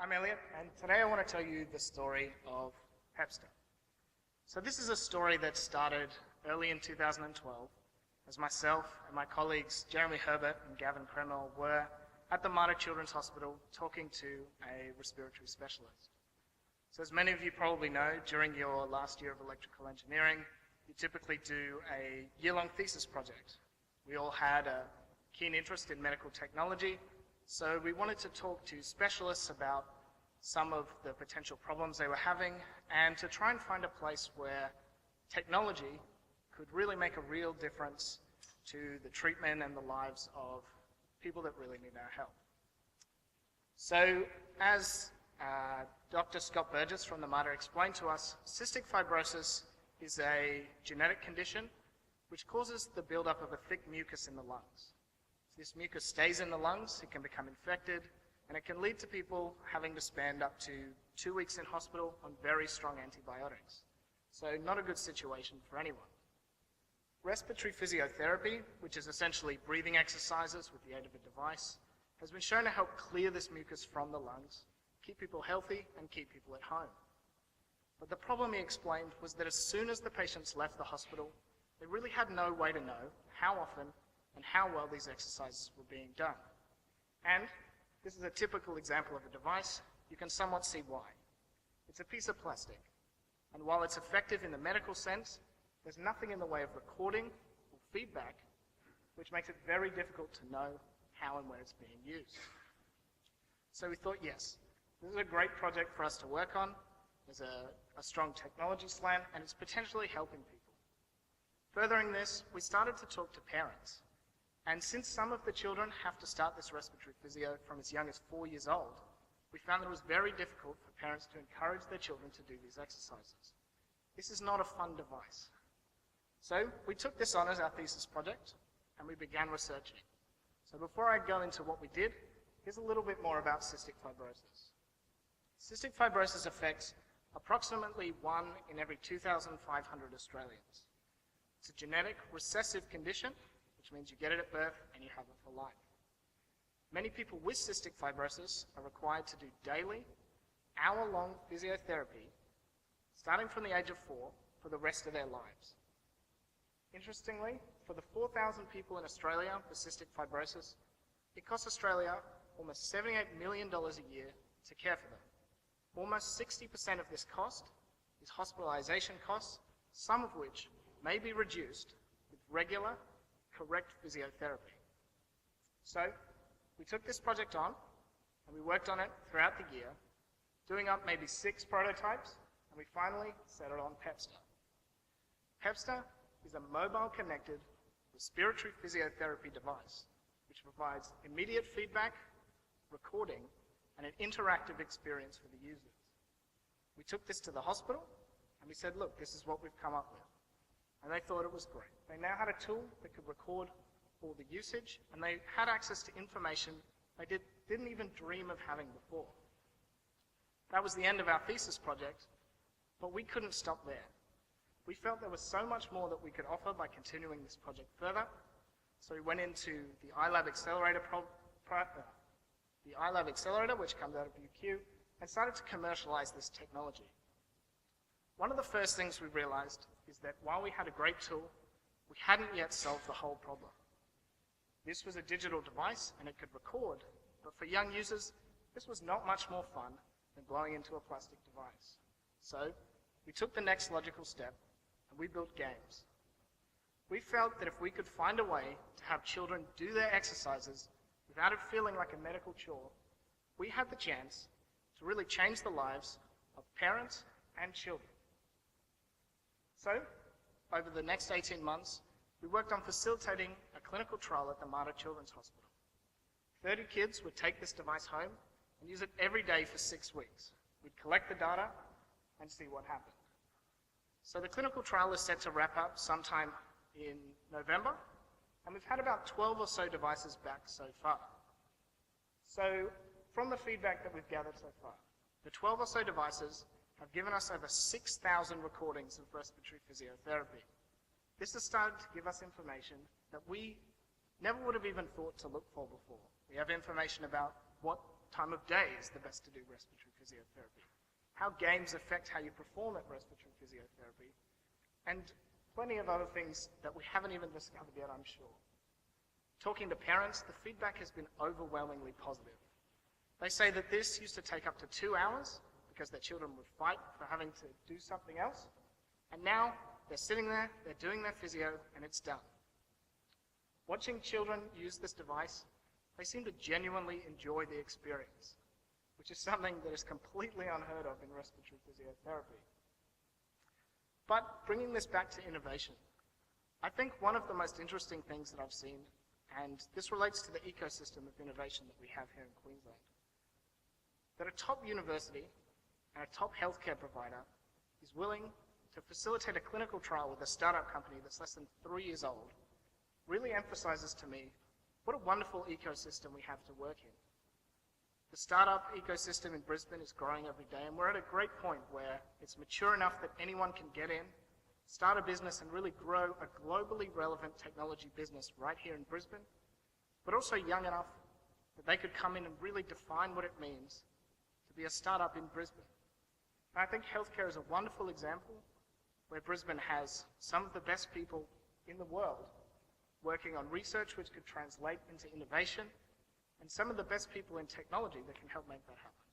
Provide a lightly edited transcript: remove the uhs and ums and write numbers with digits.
I'm Elliot, and today I want to tell you the story of Pepster. So this is a story that started early in 2012 as myself and my colleagues Jeremy Herbert and Gavin Kremel were at the Mater Children's Hospital talking to a respiratory specialist. So as many of you probably know, during your last year of electrical engineering, you typically do a year-long thesis project. We all had a keen interest in medical technology, so we wanted to talk to specialists about some of the potential problems they were having and to try and find a place where technology could really make a real difference to the treatment and the lives of people that really need our help. So as Dr. Scott Burgess from the Mater explained to us, cystic fibrosis is a genetic condition which causes the buildup of a thick mucus in the lungs. This mucus stays in the lungs, it can become infected, and it can lead to people having to spend up to 2 weeks in hospital on very strong antibiotics. So not a good situation for anyone. Respiratory physiotherapy, which is essentially breathing exercises with the aid of a device, has been shown to help clear this mucus from the lungs, keep people healthy, and keep people at home. But the problem, he explained, was that as soon as the patients left the hospital, they really had no way to know how often and how well these exercises were being done. And this is a typical example of a device. You can somewhat see why. It's a piece of plastic, and while it's effective in the medical sense, there's nothing in the way of recording or feedback, which makes it very difficult to know how and where it's being used. So we thought, yes, this is a great project for us to work on. There's a strong technology slant, and it's potentially helping people. Furthering this, we started to talk to parents. And since some of the children have to start this respiratory physio from as young as 4 years old, we found that it was very difficult for parents to encourage their children to do these exercises. This is not a fun device. So we took this on as our thesis project, and we began researching. So before I go into what we did, here's a little bit more about cystic fibrosis. Cystic fibrosis affects approximately 1 in every 2,500 Australians. It's a genetic recessive condition, which means you get it at birth and you have it for life. Many people with cystic fibrosis are required to do daily, hour-long physiotherapy, starting from the age of 4, for the rest of their lives. Interestingly, for the 4,000 people in Australia with cystic fibrosis, it costs Australia almost $78 million a year to care for them. Almost 60% of this cost is hospitalization costs, some of which may be reduced with regular, correct physiotherapy. So we took this project on and we worked on it throughout the year, doing up maybe 6 prototypes, and we finally set it on Pepster. Pepster is a mobile connected respiratory physiotherapy device which provides immediate feedback, recording, and an interactive experience for the users. We took this to the hospital and we said, look, this is what we've come up with. And they thought it was great. They now had a tool that could record all the usage, and they had access to information they didn't even dream of having before. That was the end of our thesis project, but we couldn't stop there. We felt there was so much more that we could offer by continuing this project further, so we went into the iLab Accelerator, which comes out of UQ, and started to commercialize this technology. One of the first things we realized is that while we had a great tool, we hadn't yet solved the whole problem. This was a digital device and it could record, but for young users, this was not much more fun than blowing into a plastic device. So we took the next logical step and we built games. We felt that if we could find a way to have children do their exercises without it feeling like a medical chore, we had the chance to really change the lives of parents and children. So, over the next 18 months, we worked on facilitating a clinical trial at the Mater Children's Hospital. 30 kids would take this device home and use it every day for 6 weeks. We'd collect the data and see what happened. So the clinical trial is set to wrap up sometime in November, and we've had about 12 or so devices back so far. So, from the feedback that we've gathered so far, the 12 or so devices have given us over 6,000 recordings of respiratory physiotherapy. This has started to give us information that we never would have even thought to look for before. We have information about what time of day is the best to do respiratory physiotherapy, how games affect how you perform at respiratory physiotherapy, and plenty of other things that we haven't even discovered yet, I'm sure. Talking to parents, the feedback has been overwhelmingly positive. They say that this used to take up to 2 hours because their children would fight for having to do something else, and now they're sitting there, they're doing their physio, and it's done. Watching children use this device, they seem to genuinely enjoy the experience, which is something that is completely unheard of in respiratory physiotherapy. But bringing this back to innovation, I think one of the most interesting things that I've seen, and this relates to the ecosystem of innovation that we have here in Queensland, that a top university and a top healthcare provider is willing to facilitate a clinical trial with a startup company that's less than 3 years old really emphasizes to me what a wonderful ecosystem we have to work in. The startup ecosystem in Brisbane is growing every day, and we're at a great point where it's mature enough that anyone can get in, start a business, and really grow a globally relevant technology business right here in Brisbane, but also young enough that they could come in and really define what it means to be a startup in Brisbane. And I think healthcare is a wonderful example where Brisbane has some of the best people in the world working on research which could translate into innovation, and some of the best people in technology that can help make that happen.